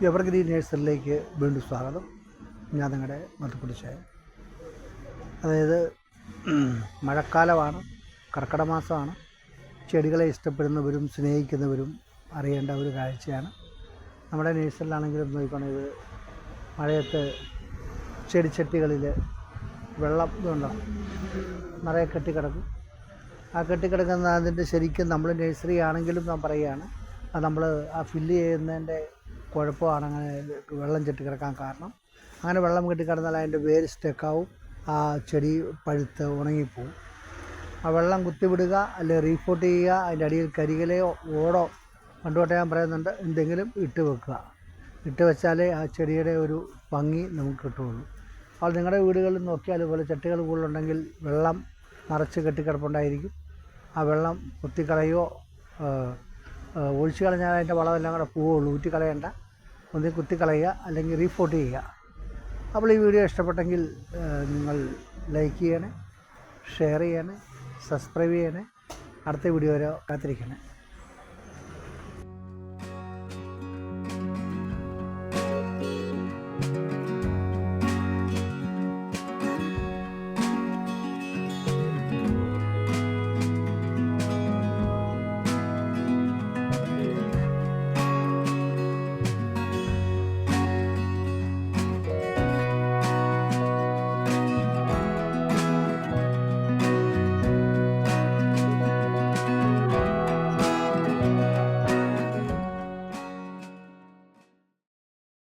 Evergreen നേഴ്സറിയിലേക്ക് വീണ്ടും സ്വാഗതം. ഞാൻ നിങ്ങളുടെ മധുക്കുടിച്ചായ. അതായത് മഴക്കാലമാണ്, കർക്കിടക മാസമാണ്. ചെടികളെ ഇഷ്ടപ്പെടുന്നവരും സ്നേഹിക്കുന്നവരും അറിയേണ്ട ഒരു കാഴ്ചയാണ്. നമ്മുടെ നേഴ്സറിയിലാണെങ്കിലും നോക്കണം, ഇത് മഴയത്ത് ചെടിച്ചട്ടികളിൽ വെള്ളം ഇതുണ്ടോ നിറയെ കെട്ടിക്കിടക്കും. ആ കെട്ടിക്കിടക്കുന്ന അതിൻ്റെ ശരിക്കും നമ്മൾ നഴ്സറി ആണെങ്കിലും ഞാൻ പറയുകയാണ്, അത് നമ്മൾ ആ ഫില്ല് ചെയ്യുന്നതിൻ്റെ കുഴപ്പമാണ് അങ്ങനെ വെള്ളം കെട്ടിക്കിടക്കാൻ കാരണം. അങ്ങനെ വെള്ളം കെട്ടിക്കിടന്നാൽ അതിൻ്റെ വേര് സ്റ്റക്കാവും, ആ ചെടി പഴുത്ത് ഉണങ്ങിപ്പോവും. ആ വെള്ളം കുത്തിവിടുക, അല്ലെങ്കിൽ റീപോട്ട് ചെയ്യുക. അതിൻ്റെ അടിയിൽ കരിയിലയോ ഓടോ പണ്ടുതൊട്ടേ ഞാൻ പറയുന്നുണ്ട്, എന്തെങ്കിലും ഇട്ട് വെക്കുക. ഇട്ട് വെച്ചാലേ ആ ചെടിയുടെ ഒരു ഭംഗി നമുക്ക് കിട്ടുകയുള്ളൂ. അപ്പോൾ നിങ്ങളുടെ വീടുകളിൽ നോക്കിയാൽ അതുപോലെ ചട്ടികൾ കൂടുതലുണ്ടെങ്കിൽ വെള്ളം നിറച്ച് കെട്ടിക്കിടപ്പുണ്ടായിരിക്കും. ആ വെള്ളം കുത്തിക്കളയോ ഒഴിച്ച് കളഞ്ഞാൽ അതിൻ്റെ വളമെല്ലാം കൂടെ പോവുള്ളൂ. ഊറ്റിക്കളയണ്ട, ഒന്നിൽ കുത്തിക്കളയുക അല്ലെങ്കിൽ റീപോട്ട് ചെയ്യുക. അപ്പോൾ ഈ വീഡിയോ ഇഷ്ടപ്പെട്ടെങ്കിൽ നിങ്ങൾ ലൈക്ക് ചെയ്യണേ, ഷെയർ ചെയ്യണേ, സബ്സ്ക്രൈബ് ചെയ്യണേ. അടുത്ത വീഡിയോ വരെ കാത്തിരിക്കണേ.